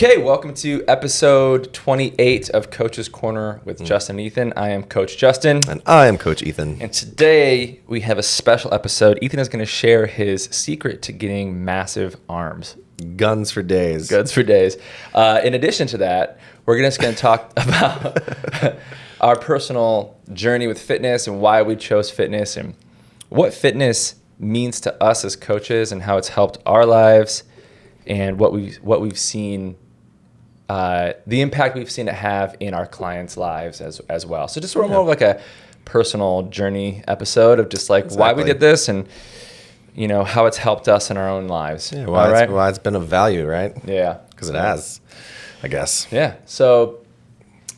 Okay, welcome to episode 28 of Coach's Corner with Justin and Ethan. I am Coach Justin. And I am Coach Ethan. And today we have a special episode. Ethan is going to share his secret to getting massive arms. Guns for days. Guns for days. In addition to that, we're just going to talk about our personal journey with fitness and why we chose fitness and what fitness means to us as coaches and how it's helped our lives. And what we've seen, the impact we've seen it have in our clients' lives as well. So just more of like a personal journey episode of just like why we did this and how it's helped us in our own lives. Yeah, why it's been of value, right? Yeah, because it has, I guess. Yeah. So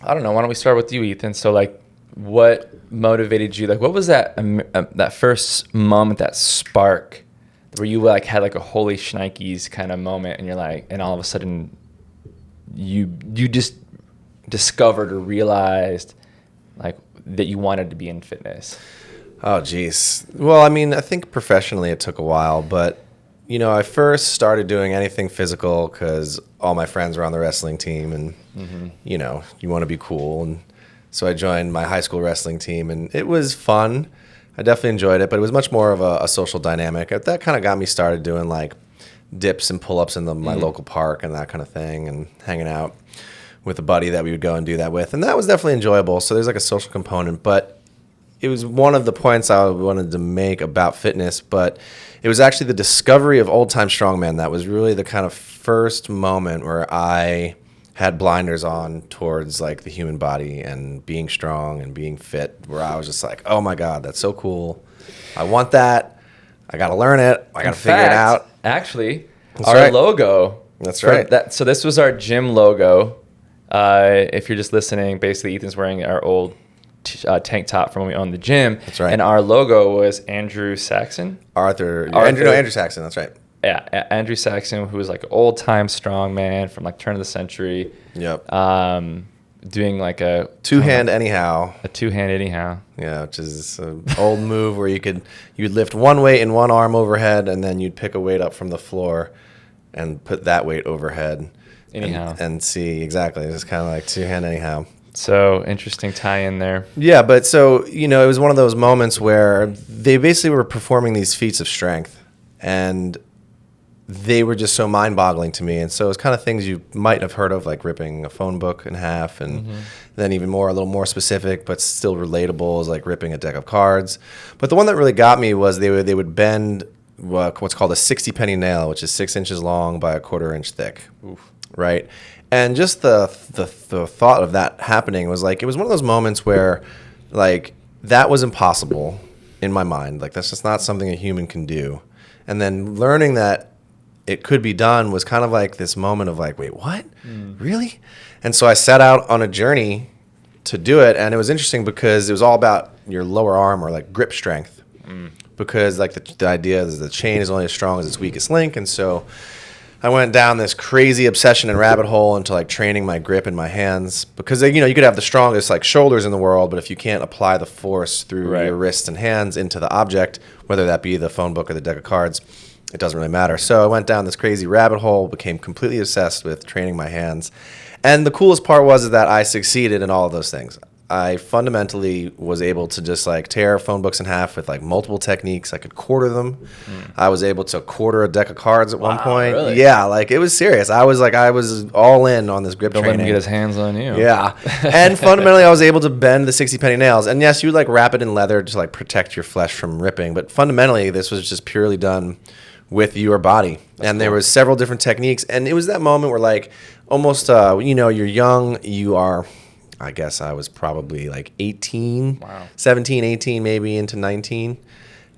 I don't know. Why don't we start with you, Ethan? So like, what motivated you? Like, what was that first moment, that spark? Where you like had like a holy shnikes kind of moment and you're like, and all of a sudden you just discovered or realized like that you wanted to be in fitness. Oh, geez. Well, I mean, I think professionally it took a while, but I first started doing anything physical because all my friends were on the wrestling team and, you want to be cool. And so I joined my high school wrestling team and it was fun. I definitely enjoyed it, but it was much more of a social dynamic. That kind of got me started doing like dips and pull-ups in my local park and that kind of thing and hanging out with a buddy that we would go and do that with. And that was definitely enjoyable. So there's like a social component, but it was one of the points I wanted to make about fitness, but it was actually the discovery of old-time strongman that was really the kind of first moment where I had blinders on towards like the human body and being strong and being fit, where I was just like, oh my God, that's so cool. I want that. I got to learn it. I got to figure it out. Actually, our logo. That's right. So this was our gym logo. If you're just listening, basically Ethan's wearing our old tank top from when we owned the gym. That's right. And our logo was Andrew Saxon. Andrew Saxon. That's right. Yeah, Andrew Saxon, who was like an old-time strong man from like turn of the century. Yep. Doing like a two-hand anyhow. A two-hand anyhow. Yeah, which is an old move where you'd lift one weight in one arm overhead, and then you'd pick a weight up from the floor and put that weight overhead. Anyhow. And see, exactly. It's kind of like two-hand anyhow. So interesting tie-in there. Yeah, but so, it was one of those moments where they basically were performing these feats of strength, and they were just so mind-boggling to me. And so it's kind of things you might have heard of, like ripping a phone book in half, and then even more, a little more specific, but still relatable, is like ripping a deck of cards. But the one that really got me was they would bend what's called a 60-penny nail, which is 6 inches long by a 1/4 inch thick. Oof. Right? And just the thought of that happening was like, it was one of those moments where like that was impossible in my mind. Like that's just not something a human can do. And then learning that it could be done was kind of like this moment of like, wait, what? Really? And so I set out on a journey to do it. And it was interesting because it was all about your lower arm or like grip strength. Because like the idea is the chain is only as strong as its weakest link. And so I went down this crazy obsession and rabbit hole into like training my grip in my hands, because you could have the strongest like shoulders in the world, but if you can't apply the force through your wrists and hands into the object, whether that be the phone book or the deck of cards, it doesn't really matter. So I went down this crazy rabbit hole, became completely obsessed with training my hands. And the coolest part was that I succeeded in all of those things. I fundamentally was able to just like tear phone books in half with like multiple techniques. I could quarter them. I was able to quarter a deck of cards at one point. Really? Yeah, like it was serious. I was all in on this grip Don't training. let him get his hands on you. Yeah. And fundamentally I was able to bend the 60-penny nails. And yes, you would like wrap it in leather to like protect your flesh from ripping. But fundamentally this was just purely done with your body. That's and cool. There was several different techniques. And it was that moment where like almost, you're young, you are... I guess I was probably like 18, 17, 18, maybe into 19.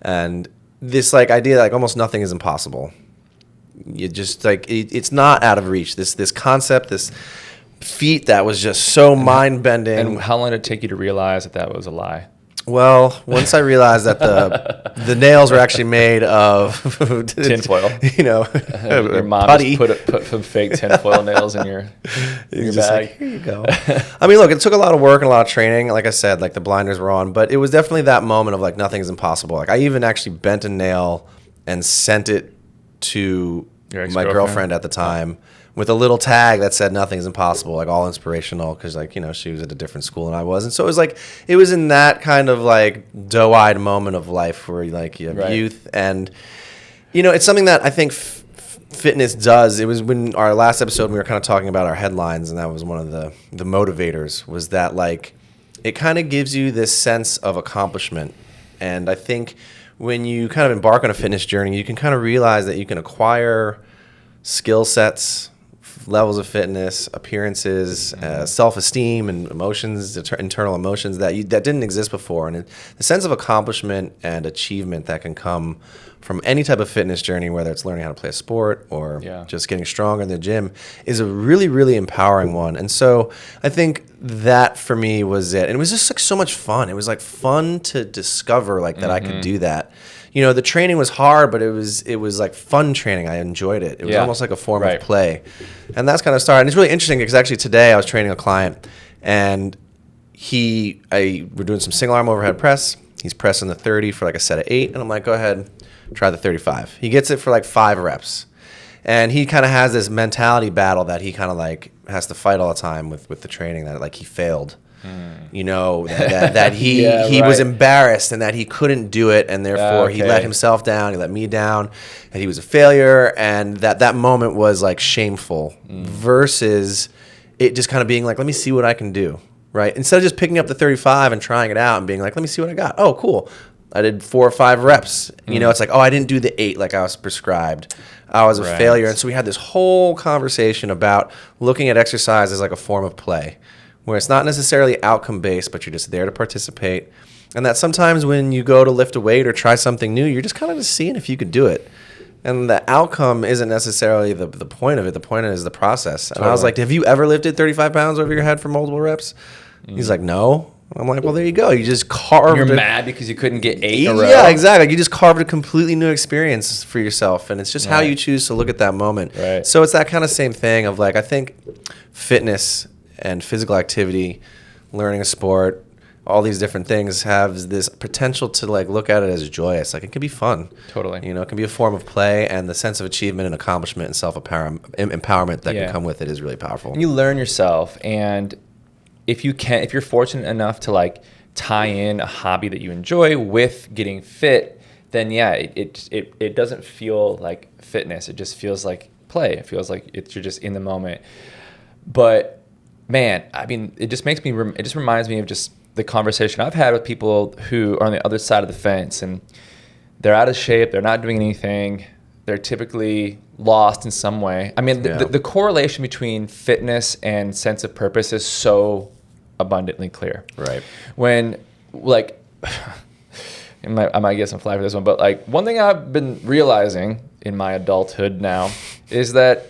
And this like idea, like almost nothing is impossible. You just like, it's not out of reach. This concept, this feat that was just so mind bending. And how long did it take you to realize that was a lie? Well, once I realized that the nails were actually made of tinfoil, your mom putty. Just put some fake tinfoil nails in your bag. Like, here you go. I mean, look, it took a lot of work and a lot of training. Like I said, like the blinders were on, but it was definitely that moment of like nothing is impossible. Like I even actually bent a nail and sent it to my girlfriend at the time with a little tag that said nothing is impossible, like all inspirational, because like, you know, she was at a different school than I was. And so it was in that kind of like doe-eyed moment of life where like you have youth. And, you know, it's something that I think fitness does. It was when our last episode, we were kind of talking about our headlines, and that was one of the motivators, was that like it kind of gives you this sense of accomplishment. And I think when you kind of embark on a fitness journey, you can kind of realize that you can acquire skill sets, levels of fitness, appearances, self-esteem, and emotions, internal emotions that didn't exist before. And the sense of accomplishment and achievement that can come from any type of fitness journey, whether it's learning how to play a sport or just getting stronger in the gym, is a really, really empowering one. And so I think that for me was it. And it was just like so much fun. It was like fun to discover like that I could do that. You know, the training was hard, but it was like fun training. I enjoyed it. It was almost like a form of play. And that's kind of started. And it's really interesting because actually today I was training a client, and we're doing some single arm overhead press. He's pressing the 30 for like a set of 8. And I'm like, go ahead, try the 35. He gets it for like 5 reps. And he kind of has this mentality battle that he kind of like has to fight all the time with the training, that like he failed. You know, that he was embarrassed and that he couldn't do it, and therefore he let himself down, he let me down, and he was a failure, and that moment was like shameful versus it just kind of being like, let me see what I can do, right? Instead of just picking up the 35 and trying it out and being like, let me see what I got. Oh, cool. I did 4 or 5 reps. You know, it's like, oh, I didn't do the 8 like I was prescribed. I was a failure. And so we had this whole conversation about looking at exercise as like a form of play, where it's not necessarily outcome-based, but you're just there to participate. And that sometimes when you go to lift a weight or try something new, you're just kind of just seeing if you could do it. And the outcome isn't necessarily the point of it. The point is the process. And I was like, have you ever lifted 35 pounds over your head for multiple reps? He's like, no. I'm like, well, there you go. You just carved You're mad because you couldn't get 8 in a row? Yeah, exactly. You just carved a completely new experience for yourself. And it's just how you choose to look at that moment. Right. So it's that kind of same thing of like, I think fitness and physical activity, learning a sport, all these different things have this potential to like look at it as joyous. Like it can be fun. Totally. You know, it can be a form of play, and the sense of achievement and accomplishment and self-empowerment that can come with it is really powerful. And you learn yourself, and if you're fortunate enough to like tie in a hobby that you enjoy with getting fit, then it doesn't feel like fitness. It just feels like play. It feels like you're just in the moment. But man, I mean, it just reminds me of just the conversation I've had with people who are on the other side of the fence, and they're out of shape. They're not doing anything. They're typically lost in some way. I mean, the correlation between fitness and sense of purpose is so abundantly clear. Right. When, like, I might get some flack for this one, but like one thing I've been realizing in my adulthood now is that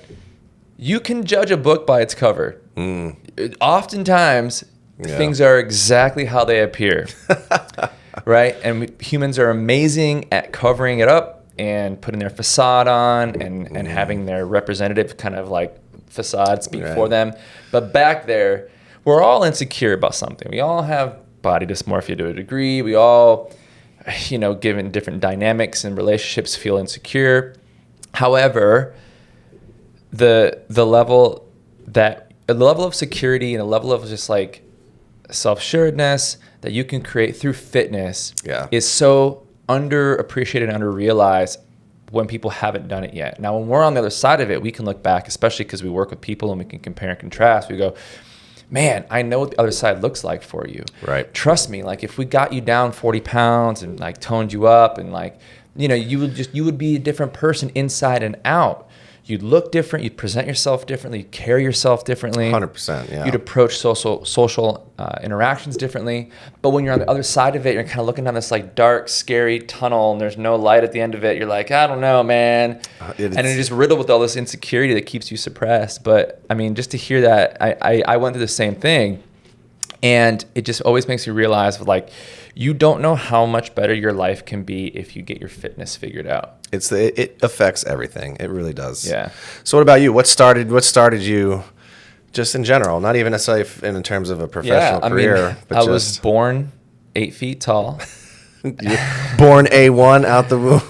you can judge a book by its cover. Oftentimes, things are exactly how they appear, right? And humans are amazing at covering it up and putting their facade on and having their representative kind of like facade speak for them. But back there, we're all insecure about something. We all have body dysmorphia to a degree. We all, you know, given different dynamics and relationships, feel insecure. However, the level of security and a level of just like self-assuredness that you can create through fitness is so underappreciated and underrealized when people haven't done it yet. Now, when we're on the other side of it, we can look back, especially because we work with people and we can compare and contrast. We go, man, I know what the other side looks like for you. Right. Trust me, like if we got you down 40 pounds and like toned you up and like, you know, you would be a different person inside and out. You'd look different. You'd present yourself differently. You'd carry yourself differently. 100%, yeah. You'd approach social interactions differently. But when you're on the other side of it, you're kind of looking down this like dark, scary tunnel, and there's no light at the end of it. You're like, I don't know, man. And you're just riddled with all this insecurity that keeps you suppressed. But I mean, just to hear that, I went through the same thing, and it just always makes you realize like, you don't know how much better your life can be if you get your fitness figured out. It affects everything. It really does. Yeah. So what about you? What started you just in general? Not even necessarily in terms of a professional career. I mean, I was born 8 feet tall. You're born A1 out the womb.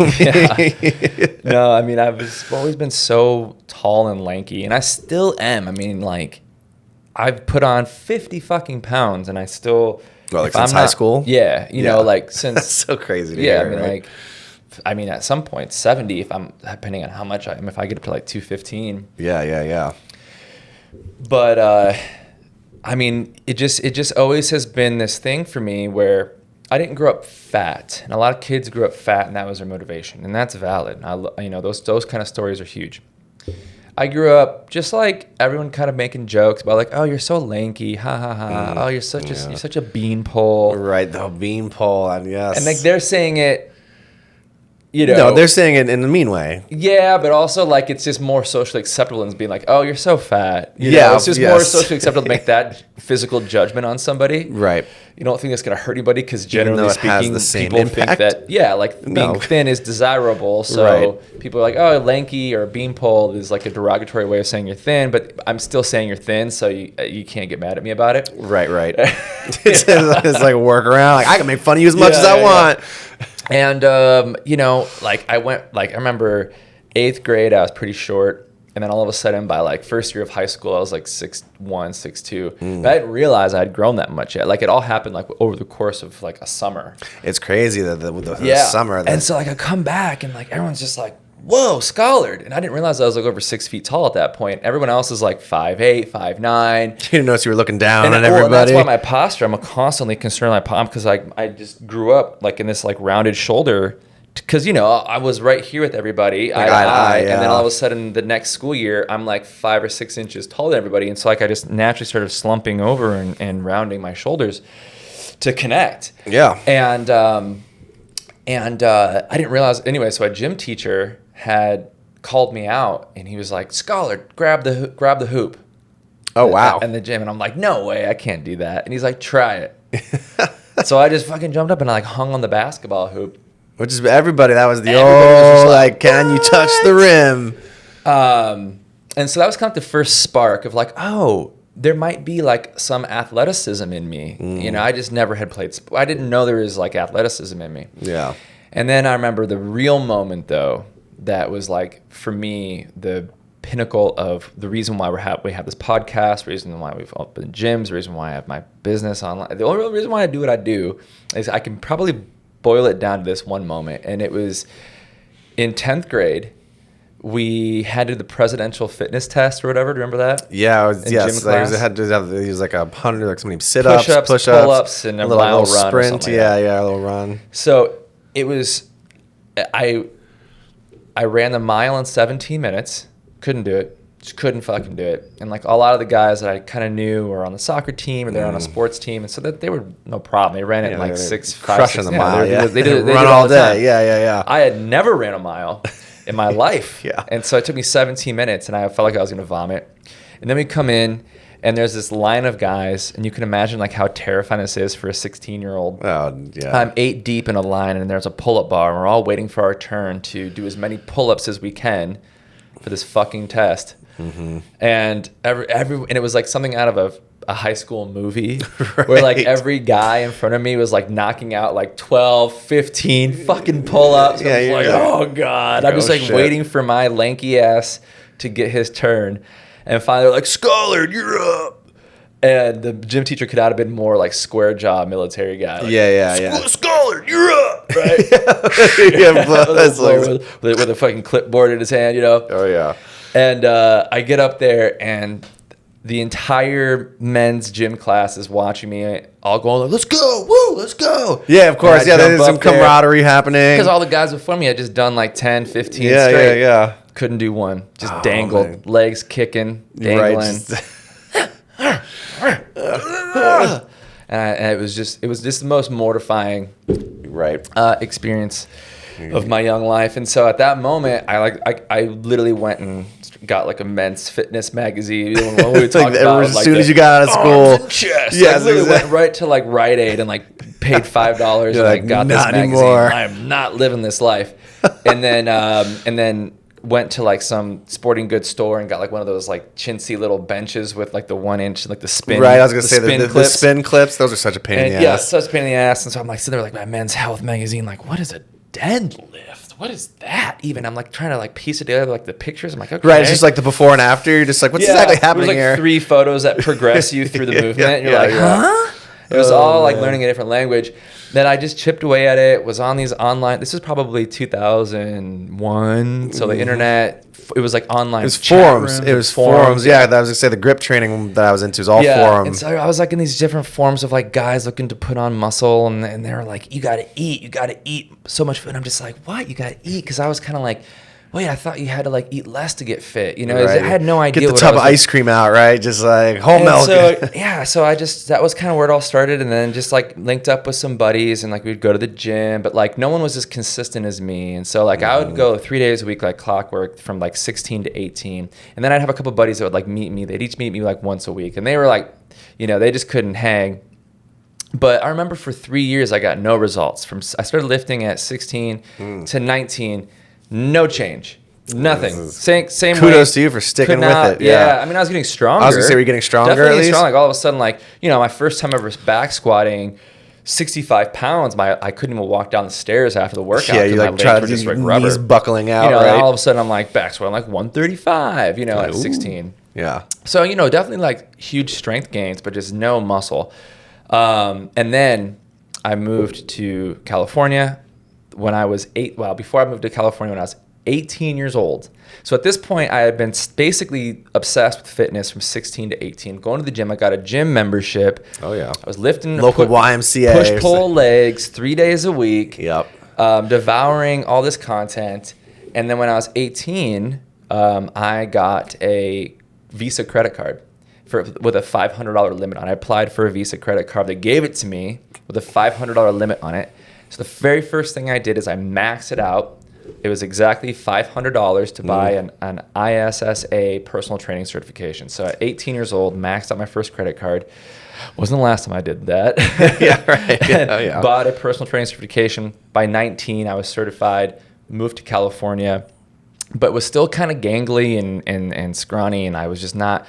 No, I mean, I've always been so tall and lanky, and I still am. I mean, like, I've put on 50 fucking pounds, and I still... Well, like since high school? Yeah, you know, like since... That's so crazy to yeah, hear, I mean, right? like, at some point, 70, if I'm, depending on how much I am, if I get up to like 215. Yeah. But, I mean, it just always has been this thing for me where I didn't grow up fat, and a lot of kids grew up fat, and that was their motivation, and that's valid. You know, those kind of stories are huge. I grew up just like everyone kind of making jokes about like, oh, you're so lanky, ha ha ha. Oh, you're such a beanpole. Right, the beanpole, yes. And like they're saying it, you know. No, they're saying it in a mean way. Yeah, but also like it's just more socially acceptable than being like, oh, you're so fat. You Yeah, know, it's just more yes. socially acceptable to make that physical judgment on somebody. Right. You don't think that's going to hurt anybody because Even generally though it has speaking, the same people impact? think that, like being No. thin is desirable. So Right. people are like, oh, lanky or beanpole is like a derogatory way of saying you're thin, but I'm still saying you're thin, so you can't get mad at me about it. Right. It's like a workaround. Like, I can make fun of you as much Yeah, as I yeah, want. And, you know, like I remember 8th grade, I was pretty short. And then all of a sudden, by like first year of high school, I was like 6'1", 6'2". But I didn't realize I had grown that much yet. Like it all happened like over the course of like a summer. It's crazy that the summer. And so like I come back and like everyone's just like, whoa, scholared. And I didn't realize I was like over 6 feet tall at that point. Everyone else is like 5'8", 5'9". You didn't notice you were looking down on And everybody. that's why my posture, I'm constantly concerned with my palm because I just grew up like in this like rounded shoulder. Because, you know, I was right here with everybody, eye to eye, and then all of a sudden the next school year, I'm like 5 or 6 inches taller than everybody. And so like I just naturally started slumping over and rounding my shoulders to connect. Yeah. And I didn't realize, anyway, so a gym teacher had called me out, and he was like, Scholar, grab the hoop. Oh, wow. In the gym. And I'm like, no way, I can't do that. And he's like, try it. So I just fucking jumped up and I like hung on the basketball hoop. Which is everybody. That was the Everybody was just old, like, can you touch the rim? And so that was kind of the first spark of like, oh, there might be like some athleticism in me. You know, I just never had played sport. I didn't know there was like athleticism in me. Yeah. And then I remember the real moment though, that was like for me the pinnacle of the reason why we have this podcast, reason why we've opened gyms, the reason why I have my business online. The only real reason why I do what I do is I can probably boil it down to this one moment, and it was in 10th grade. We had to do the presidential fitness test or whatever. Do you remember that? Yeah, In yes. gym class? They had to have these like 100, like so many sit-ups, Push-ups, push-ups, pull-ups, and a little mile run or sprint. something like that. Yeah, a little run. So it was, I ran the mile in 17 minutes. Couldn't do it. Just couldn't fucking do it. And like a lot of the guys that I kind of knew were on the soccer team or they're on a sports team, and so that they were no problem. They ran it in like crushing the mile. They did it run all day. Yeah. I had never ran a mile in my life. Yeah. And so it took me 17 minutes, and I felt like I was going to vomit. And then we come in, and there's this line of guys, and you can imagine like how terrifying this is for a 16-year-old. Oh, yeah. I'm 8 deep in a line, and there's a pull-up bar, and we're all waiting for our turn to do as many pull-ups as we can for this fucking test. Mm-hmm. And and it was like something out of a high school movie where like every guy in front of me was like knocking out like 12, 15 fucking pull-ups. Yeah, I was like, oh God. I'm just like shit. waiting for my lanky ass to get his turn. And finally they're like, Scholar, you're up. And the gym teacher could not have been more like square jaw military guy. Like, Yeah. Scholar, you're up. Right? with a fucking clipboard in his hand, you know? Oh, yeah. And I get up there, and the entire men's gym class is watching me, all going like, let's go, woo, let's go. Yeah, of course. Yeah, there's some camaraderie happening. Because all the guys before me had just done like 10, 15 yeah, straight. Yeah. Couldn't do one. Just dangled, man. legs kicking, dangling. Right. And it was just the most mortifying experience of my young life. And so at that moment, I literally went and got like a men's fitness magazine. When we talked about as soon as you got out of school, arms and chest. Yes, I literally went right to like Rite Aid and like paid $5 and like, got this not magazine. anymore. I am not living this life. And then went to like some sporting goods store and got like one of those like chintzy little benches with like the 1 inch, like the spin. Right, I was gonna say the clips. spin clips. Those are such a pain in the Yeah, ass. such a pain in the ass. And so I'm like sitting there like my Men's Health magazine, like what is a deadlift? What is that even? I'm like trying to like piece it together, like the pictures. I'm like, okay. Right, it's just like the before and after. You're just like, what's exactly happening It was like here? 3 photos that progress you through the movement. Yeah, You're yeah, like, yeah. huh? It was all like man. learning a different language. Then I just chipped away at it. Was on these online. This was probably 2001. So the internet. It was like online. It was chat forums. rooms, It was forums. Yeah, I was gonna say the grip training that I was into was all forum. And so I was like in these different forms of like guys looking to put on muscle, and they were like, you got to eat so much food. I'm just like, what? You got to eat? Because I was kind of like, wait, I thought you had to like eat less to get fit. You know, Right. I had no idea. Get the what tub I was of ice cream out, right? Just like whole and milk. so I just, that was kind of where it all started, and then just like linked up with some buddies, and like we'd go to the gym, but like no one was as consistent as me. And so like I would go 3 days a week like clockwork from like 16 to 18, and then I'd have a couple buddies that would like meet me. They'd each meet me like once a week, and they were like, you know, they just couldn't hang. But I remember for 3 years I got no results. I started lifting at 16 to 19, no change. Nothing. Same Kudos way. to you for sticking Could with not- it. Yeah. I mean, I was getting stronger. I was gonna say, were you getting stronger Definitely at getting least? strong. Like all of a sudden, like, you know, my first time ever back squatting 65 pounds, I couldn't even walk down the stairs after the workout. Yeah, you my like legs try were to just do like knees rubber. buckling out, You know, right? and all of a sudden I'm like back squatting like 135, you know, at Ooh. 16. Yeah. So, you know, definitely like huge strength gains, but just no muscle. And then I moved to California when I was before I moved to California when I was 18 years old. So at this point, I had been basically obsessed with fitness from 16 to 18. Going to the gym, I got a gym membership. Oh, yeah. I was lifting Local YMCA. push-pull legs 3 days a week. Yep. Devouring all this content. And then when I was 18, I got a Visa credit card with a $500 limit on it. I applied for a Visa credit card. They gave it to me with a $500 limit on it. So the very first thing I did is I maxed it out. It was exactly $500 to buy an ISSA personal training certification. So at 18 years old, maxed out my first credit card. Wasn't the last time I did that. Yeah, right. Yeah. Bought a personal training certification. By 19, I was certified, moved to California, but was still kind of gangly and scrawny, and I was just not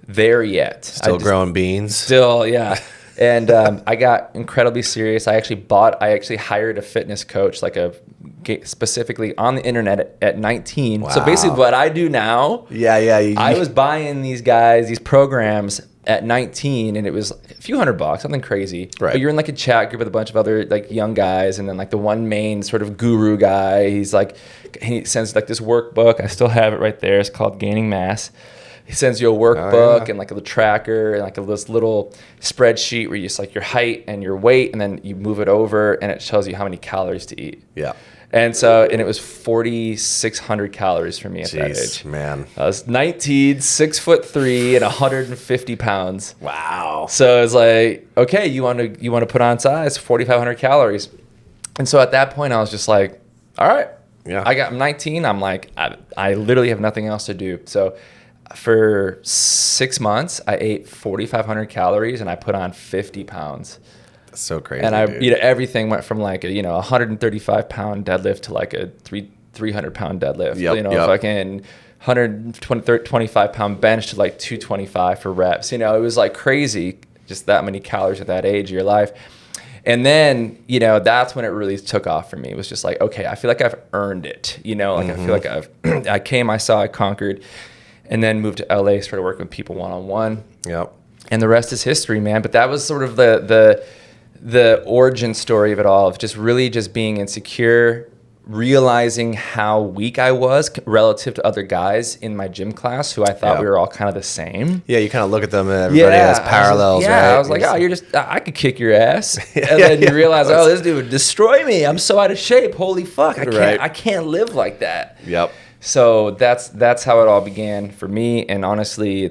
there yet. Still growing beans. Still, yeah. And I got incredibly serious. I actually hired a fitness coach, specifically on the internet at 19. Wow. So basically what I do now, Yeah. I was buying these programs at 19, and it was a few $100, something crazy. Right. But you're in like a chat group with a bunch of other like young guys, and then like the one main sort of guru guy, he sends like this workbook. I still have it right there. It's called Gaining Mass. He sends you a workbook and like a tracker and like this little spreadsheet where you just like your height and your weight, and then you move it over and it tells you how many calories to eat. Yeah. And it was 4,600 calories for me at that Jeez, age. man. I was 19, 6'3", and 150 pounds. Wow. So it's like, okay, you want to put on size, 4,500 calories. And so at that point, I was just like, all right. Yeah. I'm 19. I'm like, I literally have nothing else to do. So for 6 months, I ate 4,500 calories and I put on 50 pounds. That's so crazy. And dude. everything went from like a 135 pound deadlift to like a 300 pound deadlift. Yep, Fucking 125 pound bench to like 225 for reps. It was like crazy, just that many calories at that age of your life. And then, that's when it really took off for me. It was just like, okay, I feel like I've earned it. I feel like I came, I saw, I conquered, and then moved to LA, started working with people one-on-one. Yep. And the rest is history, man. But that was sort of the origin story of it all, of just really just being insecure, realizing how weak I was relative to other guys in my gym class who I thought we were all kind of the same. Yeah, you kind of look at them and everybody has parallels, right? I was like, I could kick your ass. And then you realize, this dude would destroy me. I'm so out of shape. Holy fuck. I can't live like that. Yep. So that's how it all began for me. And honestly,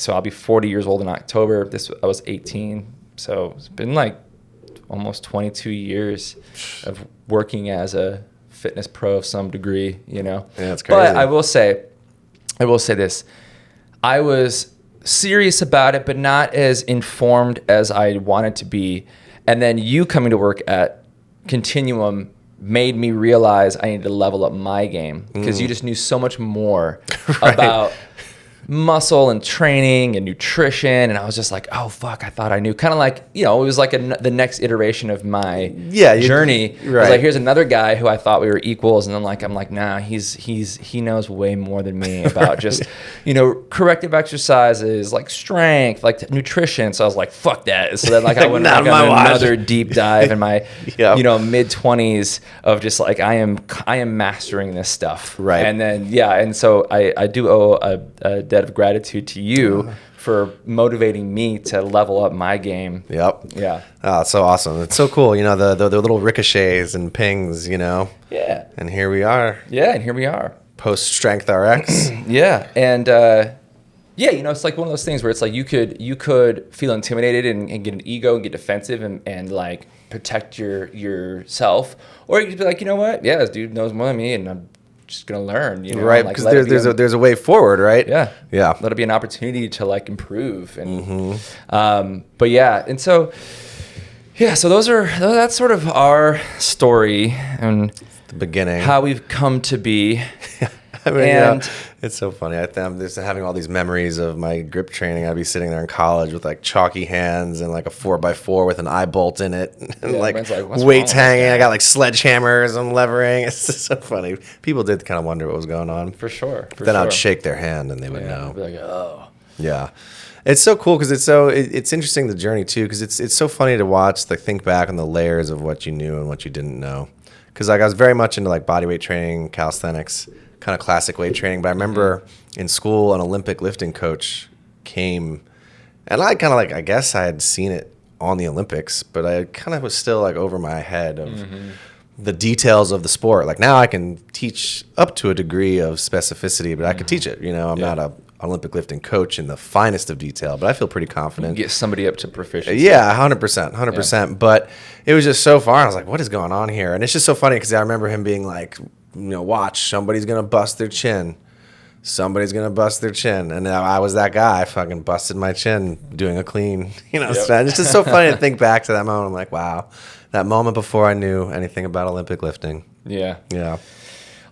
I'll be 40 years old in October. I was 18. So it's been like almost 22 years of working as a fitness pro of some degree, Yeah, that's crazy. But I will say this. I was serious about it, but not as informed as I wanted to be. And then you coming to work at Continuum made me realize I needed to level up my game, because you just knew so much more Right. about muscle and training and nutrition, and I was just like, oh fuck, I thought I knew. Kind of like, it was like the next iteration of my journey. I was like, here's another guy who I thought we were equals, and then I'm like, nah, he knows way more than me about just corrective exercises, like strength, like nutrition. So I was like, fuck that. So then I went on another deep dive in my mid-20s of just like I am mastering this stuff, right? And then and so I do owe a debt of gratitude to you for motivating me to level up my game. Yep. Yeah. Oh, it's so awesome. It's so cool. The little ricochets and pings, Yeah. And here we are. Yeah. And here we are. Post Strength RX. Yeah. And, it's like one of those things where it's like you could feel intimidated and get an ego and get defensive and like protect yourself. Or you could be like, you know what? Yeah, this dude knows more than me, and I'm just gonna learn, right? Because there's a way forward, right? Yeah. Let it be an opportunity to like improve, and and so that's sort of our story and the beginning, how we've come to be. I mean, it's so funny. I'm just having all these memories of my grip training. I'd be sitting there in college with like chalky hands and like a 4x4 with an eye bolt in it, and like weights hanging. I got like sledgehammers. I'm levering. It's just so funny. People did kind of wonder what was going on. For sure. Then I'd shake their hand and they would know. Be like, oh. Yeah. It's so cool because it's interesting, the journey too, because it's so funny to watch, like think back on the layers of what you knew and what you didn't know. Because like I was very much into like bodyweight training, calisthenics, kind of classic weight training. But I remember in school, an Olympic lifting coach came, and I kind of like, I guess I had seen it on the Olympics, but I kind of was still like over my head of the details of the sport. Like now I can teach up to a degree of specificity, but I could teach it. I'm not a Olympic lifting coach in the finest of detail, but I feel pretty confident. Get somebody up to proficiency. Yeah, 100%. Yeah. But it was just so far. I was like, what is going on here? And it's just so funny because I remember him being like, watch, somebody's going to bust their chin. Somebody's going to bust their chin. And I was that guy. I fucking busted my chin doing a clean. It's just so funny to think back to that moment. I'm like, wow, that moment before I knew anything about Olympic lifting. Yeah. Yeah.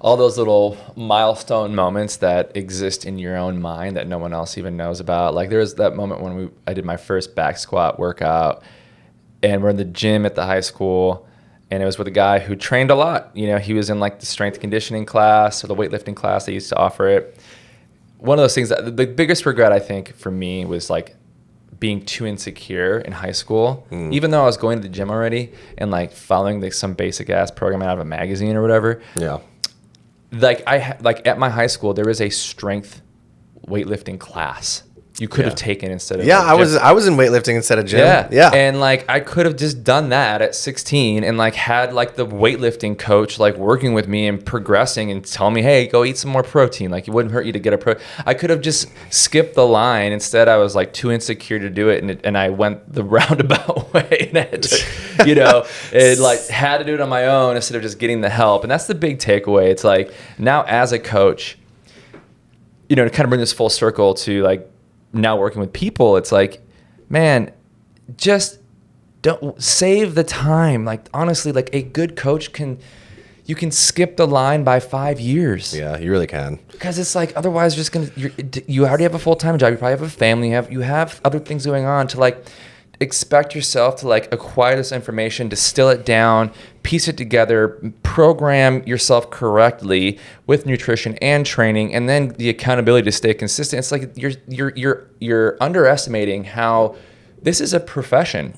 All those little milestone moments that exist in your own mind that no one else even knows about. Like there was that moment when I did my first back squat workout, and we're in the gym at the high school, and it was with a guy who trained a lot. He was in like the strength conditioning class or the weightlifting class they used to offer it. One of those things that the biggest regret I think for me was like being too insecure in high school, even though I was going to the gym already and like following some basic ass program out of a magazine or whatever. Yeah. Like at my high school, there was a strength weightlifting class you could have taken instead of I was in weightlifting instead of gym. Yeah. And like I could have just done that at 16 and like had like the weightlifting coach like working with me and progressing and telling me, hey, go eat some more protein. Like it wouldn't hurt you to get I could have just skipped the line. Instead, I was like too insecure to do it, and I went the roundabout way and I had to, it like had to do it on my own instead of just getting the help. And that's the big takeaway. It's like now as a coach, to kind of bring this full circle to like now working with people, it's like, man, just don't save the time. Like honestly, like a good coach you can skip the line by 5 years. Yeah, you really can. Because it's like otherwise you already have a full-time job, you probably have a family, you have other things going on to like expect yourself to like acquire this information, distill it down, piece it together, program yourself correctly with nutrition and training, and then the accountability to stay consistent. It's like you're underestimating how this is a profession.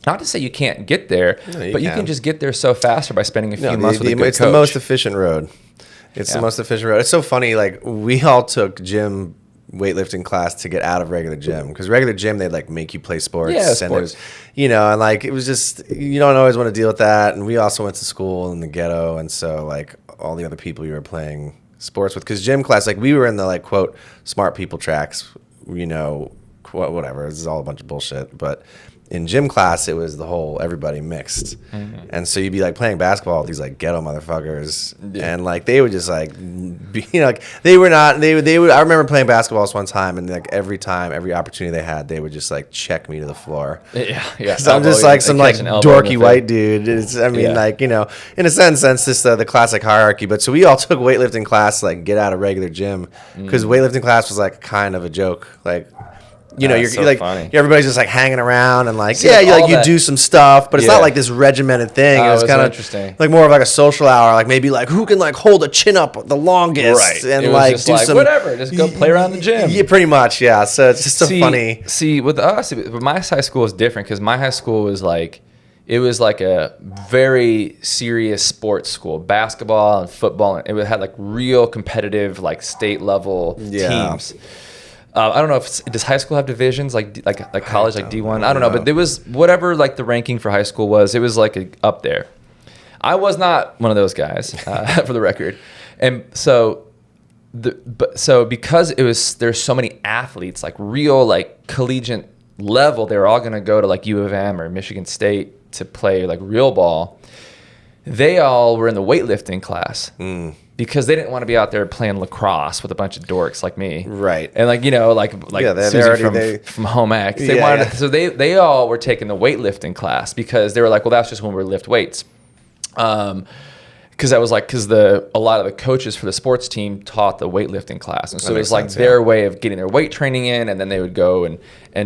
Not to say you can't get there, but you can just get there so faster by spending a few months with a good coach. It's the most efficient road. It's the most efficient road. It's so funny. Like we all took gym weightlifting class to get out of regular gym, because regular gym they'd like make you play sports, and there's and like it was just, you don't always want to deal with that. And we also went to school in the ghetto, and so like all the other people you were playing sports with, because gym class, like we were in the like quote smart people tracks, whatever, this is all a bunch of bullshit, but in gym class, it was the whole everybody mixed. And so you'd be like playing basketball with these like ghetto motherfuckers. Yeah. And like they would just like be, like they would, I remember playing basketball this one time, and like every opportunity they had, they would just like check me to the floor. Yeah. So I'm just like some like dorky white dude. I mean, like, in a sense, that's just the classic hierarchy. But so we all took weightlifting class, like get out of regular gym, because weightlifting class was like kind of a joke. Like, you're so like funny. everybody's just like hanging around and like See, you do some stuff, but it's not like this regimented thing. It was kind of interesting, like more of like a social hour, like maybe like who can like hold a chin up the longest, right? And it like was just do like, some whatever, just go play around the gym. Yeah, pretty much, yeah. So it's just so funny. See, with us, but my high school was different because my high school was like, it was like a very serious sports school, basketball and football. It had like real competitive, like state level teams. I don't know does high school have divisions like college, like D1? I don't know, but there was whatever like the ranking for high school was. It was like up there. I was not one of those guys, for the record, and so because there's so many athletes, like real like collegiate level, they were all going to go to like U of M or Michigan State to play like real ball. They all were in the weightlifting class. Because they didn't want to be out there playing lacrosse with a bunch of dorks like me, Right? And like Susie from Home Ec, so they all were taking the weightlifting class because they were like, well, that's just when we lift weights, because a lot of the coaches for the sports team taught the weightlifting class, and so it was like their way of getting their weight training in, and then they would go and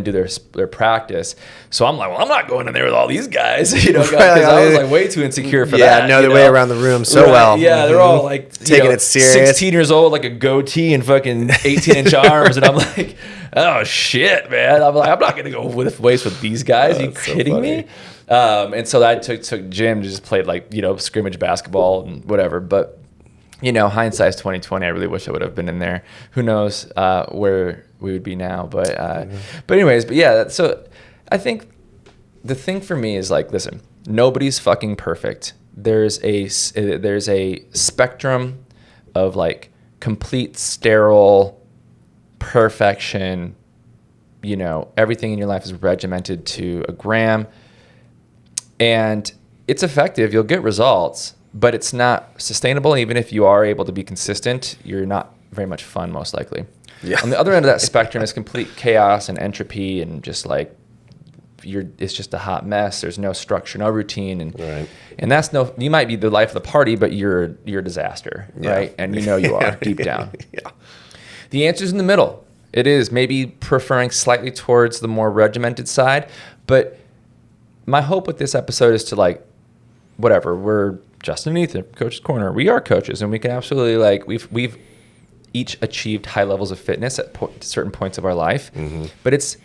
do their practice. So I'm like, well, I'm not going in there with all these guys, because I was like way too insecure for that. Yeah, know their way around the room so well. Yeah, they're all like taking it serious. 16 years old, like a goatee and fucking 18-inch arms, and I'm like, oh shit, man. I'm like, I'm not gonna go lift weights with these guys. Are you kidding me? And so I took gym to just play like scrimmage basketball and whatever. But hindsight's 2020. I really wish I would have been in there. Who knows where we would be now? But anyways, yeah. So I think the thing for me is like, listen, nobody's fucking perfect. There's a spectrum of like complete sterile perfection. Everything in your life is regimented to a gram. And it's effective. You'll get results, but it's not sustainable. Even if you are able to be consistent, you're not very much fun, most likely. Yeah. On the other end of that spectrum is complete chaos and entropy, and just like it's just a hot mess. There's no structure, no routine, and that's you might be the life of the party, but you're a disaster, right? And you are deep down. Yeah. The answer's in the middle. It is maybe preferring slightly towards the more regimented side, but my hope with this episode is to like, whatever, we're Justin and Ethan, Coach's Corner. We are coaches, and we can absolutely like we've each achieved high levels of fitness at certain points of our life, but it's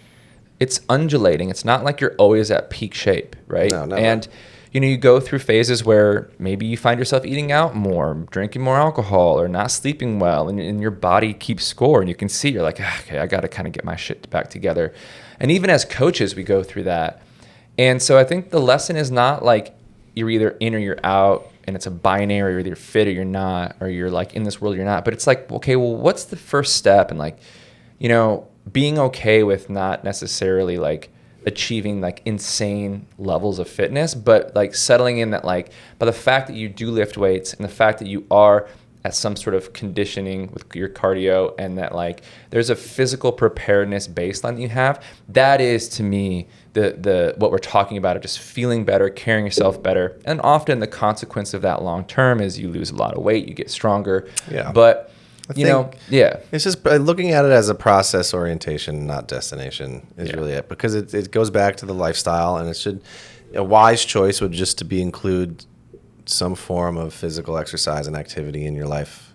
undulating. It's not like you're always at peak shape, right? No, and you go through phases where maybe you find yourself eating out more, drinking more alcohol, or not sleeping well, and your body keeps score, and you can see you're like, okay, I got to kind of get my shit back together. And even as coaches, we go through that. And so I think the lesson is not like you're either in or you're out, and it's a binary, you're either fit or you're not, or you're like in this world or you're not. But it's like, okay, well, what's the first step? And like, being okay with not necessarily like achieving like insane levels of fitness, but like settling in that like by the fact that you do lift weights and the fact that you are at some sort of conditioning with your cardio, and that like there's a physical preparedness baseline that you have, that is to me the what we're talking about, of just feeling better, carrying yourself better. And often the consequence of that long term is you lose a lot of weight, you get stronger. Yeah. But it's just looking at it as a process orientation, not destination, is really it, because it goes back to the lifestyle, and a wise choice would just to be include some form of physical exercise and activity in your life,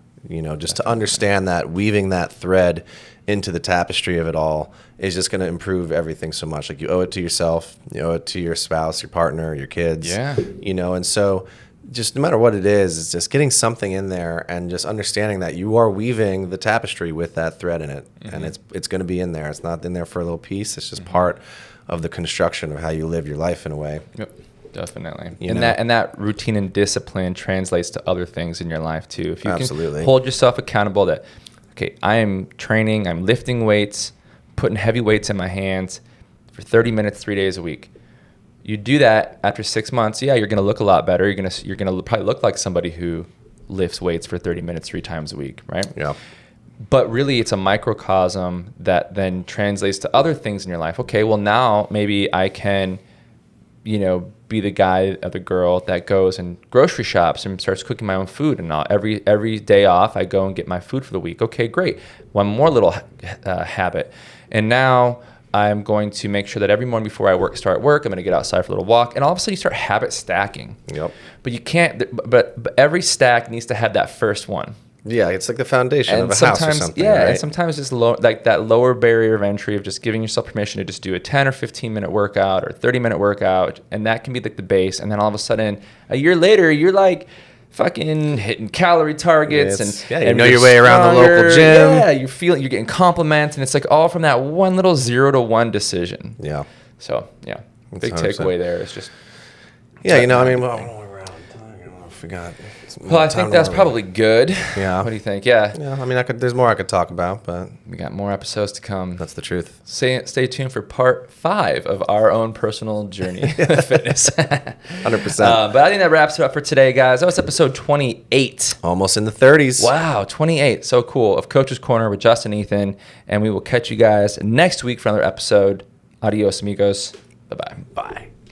just to understand that weaving that thread into the tapestry of it all is just going to improve everything so much. Like, you owe it to yourself, you owe it to your spouse, your partner, your kids, and so just no matter what it is, it's just getting something in there and just understanding that you are weaving the tapestry with that thread in it, and it's going to be in there. It's not in there for a little piece. It's just part of the construction of how you live your life in a way. Yep. Definitely. And that routine and discipline translates to other things in your life too. If you can hold yourself accountable that, okay, I am training, I'm lifting weights, putting heavy weights in my hands for 30 minutes, 3 days a week. You do that after 6 months, yeah, you're going to look a lot better. You're going to probably look like somebody who lifts weights for 30 minutes 3 times a week, right? Yeah. But really, it's a microcosm that then translates to other things in your life. Okay, well, now maybe I can, be the guy or the girl that goes and grocery shops and starts cooking my own food. And every day off, I go and get my food for the week. Okay, great. One more little habit. And now I'm going to make sure that every morning before I start work, I'm going to get outside for a little walk. And all of a sudden, you start habit stacking. Yep. But you can't. But every stack needs to have that first one. Yeah, it's like the foundation And of a house or something. Yeah, right? and sometimes just like that lower barrier of entry of just giving yourself permission to just do a 10 or 15 minute workout or 30-minute workout, and that can be like the base. And then all of a sudden, a year later, you're like fucking hitting calorie targets and know your way around the local gym. Yeah, you're getting compliments, and it's like all from that one little 0 to 1 decision. Yeah. So yeah, big 100%. takeaway there is just. Yeah, we're out of time. I don't know if we got. Well, I think that's probably good. Yeah. What do you think? Yeah. Yeah, I mean, there's more I could talk about, but We got more episodes to come. that's the truth. Stay tuned for part 5 of our own personal journey with fitness. 100%. But I think that wraps it up for today, guys. That was episode 28. Almost in the 30s. Wow, 28. So cool. Of Coach's Corner with Justin and Ethan. And we will catch you guys next week for another episode. Adios, amigos. Bye-bye. Bye.